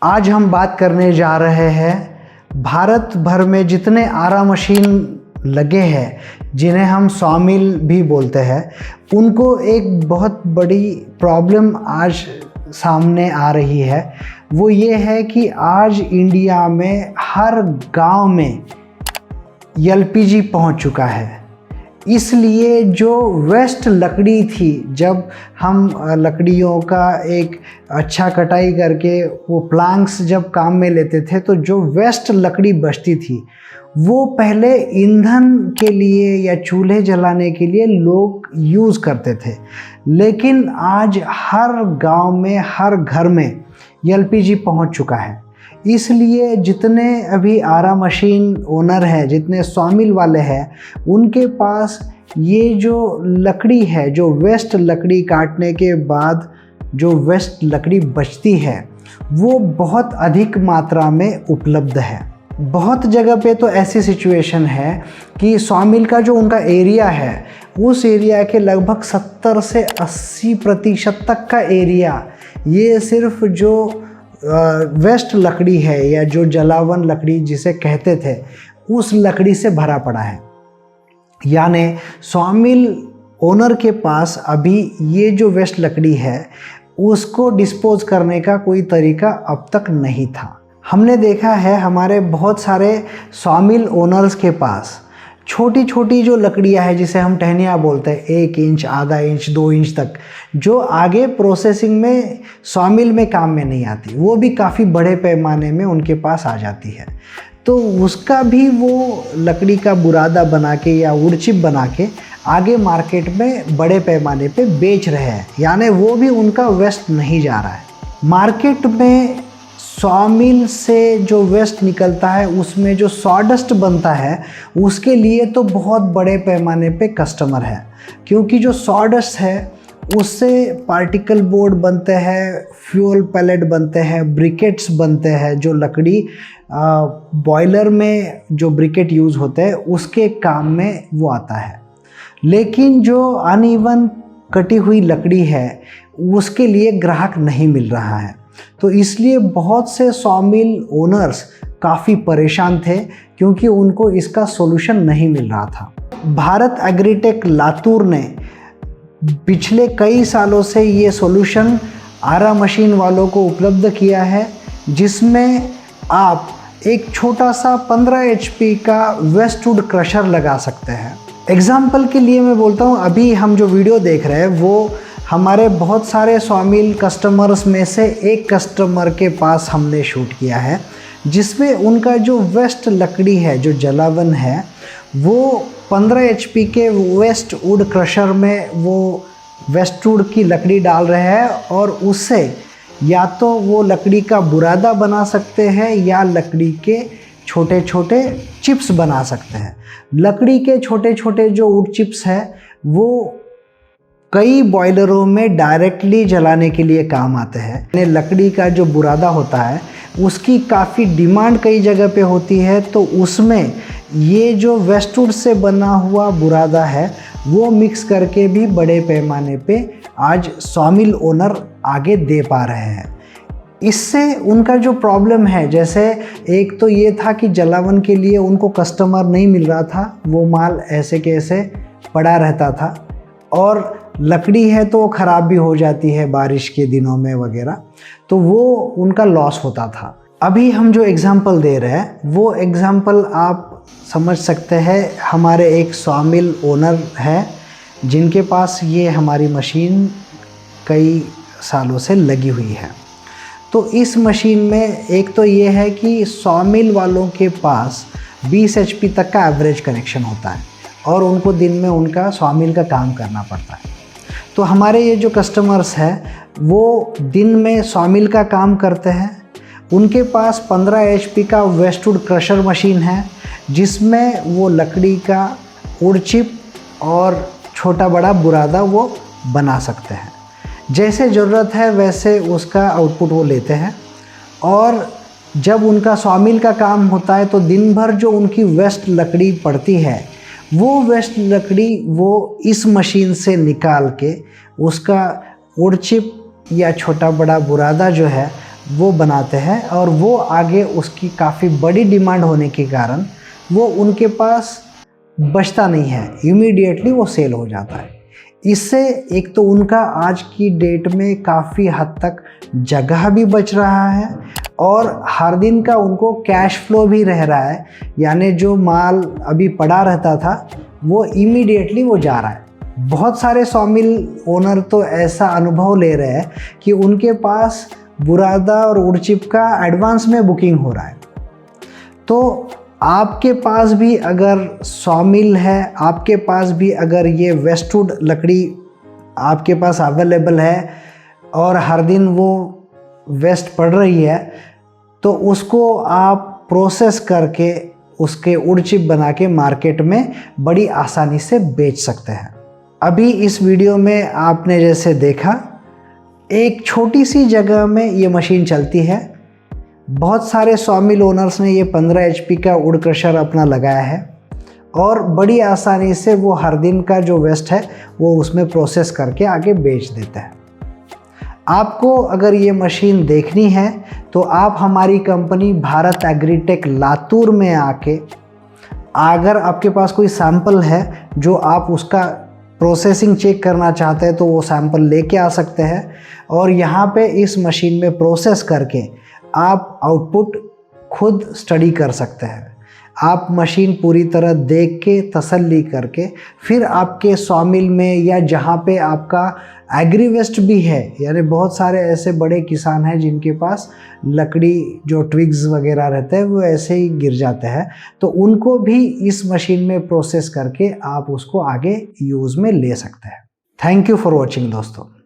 आज हम बात करने जा रहे हैं भारत भर में जितने आरा मशीन लगे हैं, जिन्हें हम सॉमिल भी बोलते हैं, उनको एक बहुत बड़ी प्रॉब्लम आज सामने आ रही है। वो ये है कि आज इंडिया में हर गांव में एलपीजी पहुंच चुका है। इसलिए जो वेस्ट लकड़ी थी, जब हम लकड़ियों का एक अच्छा कटाई करके वो प्लांक्स जब काम में लेते थे, तो जो वेस्ट लकड़ी बचती थी वो पहले ईंधन के लिए या चूल्हे जलाने के लिए लोग यूज़ करते थे। लेकिन आज हर गांव में, हर घर में एलपीजी पहुंच चुका है। इसलिए जितने अभी आरा मशीन ओनर हैं, जितने सॉमिल वाले हैं, उनके पास ये जो लकड़ी है, जो वेस्ट लकड़ी काटने के बाद जो वेस्ट लकड़ी बचती है, वो बहुत अधिक मात्रा में उपलब्ध है। बहुत जगह पे तो ऐसी सिचुएशन है कि सॉमिल का जो उनका एरिया है, उस एरिया के लगभग 70 से 80% तक का एरिया ये सिर्फ जो वेस्ट लकड़ी है या जो जलावन लकड़ी जिसे कहते थे, उस लकड़ी से भरा पड़ा है। यानी सॉमिल ओनर के पास अभी ये जो वेस्ट लकड़ी है उसको डिस्पोज करने का कोई तरीका अब तक नहीं था। हमने देखा है हमारे बहुत सारे सॉमिल ओनर्स के पास छोटी छोटी जो लकड़ियाँ हैं, जिसे हम टहनियाँ बोलते हैं, 1 इंच, आधा इंच, 2 इंच तक, जो आगे प्रोसेसिंग में सॉमिल में काम में नहीं आती, वो भी काफ़ी बड़े पैमाने में उनके पास आ जाती है। तो उसका भी वो लकड़ी का बुरादा बना के या वुड चिप बना के आगे मार्केट में बड़े पैमाने पे बेच रहे हैं। यानी वो भी उनका वेस्ट नहीं जा रहा है। मार्केट में सॉमिल से जो वेस्ट निकलता है, उसमें जो सॉडस्ट बनता है, उसके लिए तो बहुत बड़े पैमाने पे कस्टमर है। क्योंकि जो सॉडस्ट है उससे पार्टिकल बोर्ड बनते हैं, फ्यूल पैलेट बनते हैं, ब्रिकेट्स बनते हैं। जो लकड़ी बॉयलर में जो ब्रिकेट यूज़ होते हैं उसके काम में वो आता है। लेकिन जो अनइवन कटी हुई लकड़ी है उसके लिए ग्राहक नहीं मिल रहा है। तो इसलिए बहुत से सॉमिल ओनर्स काफ़ी परेशान थे, क्योंकि उनको इसका सॉल्यूशन नहीं मिल रहा था। भारत एग्रीटेक लातूर ने पिछले कई सालों से ये सॉल्यूशन आरा मशीन वालों को उपलब्ध किया है, जिसमें आप एक छोटा सा 15 HP का वेस्टवुड क्रशर लगा सकते हैं। एग्जाम्पल के लिए मैं बोलता हूँ, अभी हम जो वीडियो देख रहे हैं वो हमारे बहुत सारे सॉमिल कस्टमर्स में से एक कस्टमर के पास हमने शूट किया है, जिसमें उनका जो वेस्ट लकड़ी है, जो जलावन है, वो 15 HP के वेस्ट वुड क्रशर में वो वेस्ट वुड की लकड़ी डाल रहे हैं और उससे या तो वो लकड़ी का बुरादा बना सकते हैं या लकड़ी के छोटे छोटे चिप्स बना सकते हैं। लकड़ी के छोटे छोटे जो वुड चिप्स हैं वो कई बॉयलरों में डायरेक्टली जलाने के लिए काम आते हैं। लकड़ी का जो बुरादा होता है उसकी काफ़ी डिमांड कई जगह पे होती है, तो उसमें ये जो वेस्टवुड से बना हुआ बुरादा है वो मिक्स करके भी बड़े पैमाने पे आज सॉमिल ओनर आगे दे पा रहे हैं। इससे उनका जो प्रॉब्लम है, जैसे एक तो ये था कि जलावन के लिए उनको कस्टमर नहीं मिल रहा था, वो माल ऐसे के ऐसे पड़ा रहता था, और लकड़ी है तो वो ख़राब भी हो जाती है बारिश के दिनों में वगैरह, तो वो उनका लॉस होता था। अभी हम जो एग्ज़ाम्पल दे रहे हैं वो एग्ज़ाम्पल आप समझ सकते हैं। हमारे एक सॉमिल ओनर है जिनके पास ये हमारी मशीन कई सालों से लगी हुई है। तो इस मशीन में एक तो ये है कि सॉमिल वालों के पास 20 HP तक का एवरेज कनेक्शन होता है और उनको दिन में उनका सॉमिल का काम करना पड़ता है। तो हमारे ये जो कस्टमर्स हैं वो दिन में सॉमिल का काम करते हैं। उनके पास 15 HP का वेस्टवुड क्रशर मशीन है, जिसमें वो लकड़ी का वुड चिप और छोटा बड़ा बुरादा वो बना सकते हैं। जैसे ज़रूरत है वैसे उसका आउटपुट वो लेते हैं, और जब उनका सॉमिल का काम होता है तो दिन भर जो उनकी वेस्ट लकड़ी पड़ती है, वो वेस्ट लकड़ी वो इस मशीन से निकाल के उसका वुड चिप या छोटा बड़ा बुरादा जो है वो बनाते हैं और वो आगे उसकी काफ़ी बड़ी डिमांड होने के कारण वो उनके पास बचता नहीं है, इमीडिएटली वो सेल हो जाता है। इससे एक तो उनका आज की डेट में काफ़ी हद तक जगह भी बच रहा है और हर दिन का उनको कैश फ्लो भी रह रहा है, यानी जो माल अभी पड़ा रहता था वो इमीडिएटली वो जा रहा है। बहुत सारे सॉमिल ओनर तो ऐसा अनुभव ले रहे हैं कि उनके पास बुरादा और उड़चिप का एडवांस में बुकिंग हो रहा है। तो आपके पास भी अगर सॉमिल है, आपके पास भी अगर ये वेस्टवुड लकड़ी आपके पास अवेलेबल है और हर दिन वो वेस्ट पड़ रही है, तो उसको आप प्रोसेस करके उसके उड़चिप बना के मार्केट में बड़ी आसानी से बेच सकते हैं। अभी इस वीडियो में आपने जैसे देखा, एक छोटी सी जगह में ये मशीन चलती है। बहुत सारे सॉमिल ओनर्स ने ये 15 HP का वुड क्रशर अपना लगाया है और बड़ी आसानी से वो हर दिन का जो वेस्ट है वो उसमें प्रोसेस करके आगे बेच देते हैं। आपको अगर ये मशीन देखनी है तो आप हमारी कंपनी भारत एग्रीटेक लातूर में आके, अगर आपके पास कोई सैंपल है जो आप उसका प्रोसेसिंग चेक करना चाहते हैं तो वो सैंपल लेके आ सकते हैं और यहाँ पे इस मशीन में प्रोसेस करके आप आउटपुट खुद स्टडी कर सकते हैं। आप मशीन पूरी तरह देख के तसल्ली करके फिर आपके सॉमिल में या जहाँ पे आपका एग्री वेस्ट भी है, यानी बहुत सारे ऐसे बड़े किसान हैं जिनके पास लकड़ी जो ट्विग्स वगैरह रहते हैं वो ऐसे ही गिर जाते हैं, तो उनको भी इस मशीन में प्रोसेस करके आप उसको आगे यूज़ में ले सकते हैं। थैंक यू फॉर वॉचिंग दोस्तों।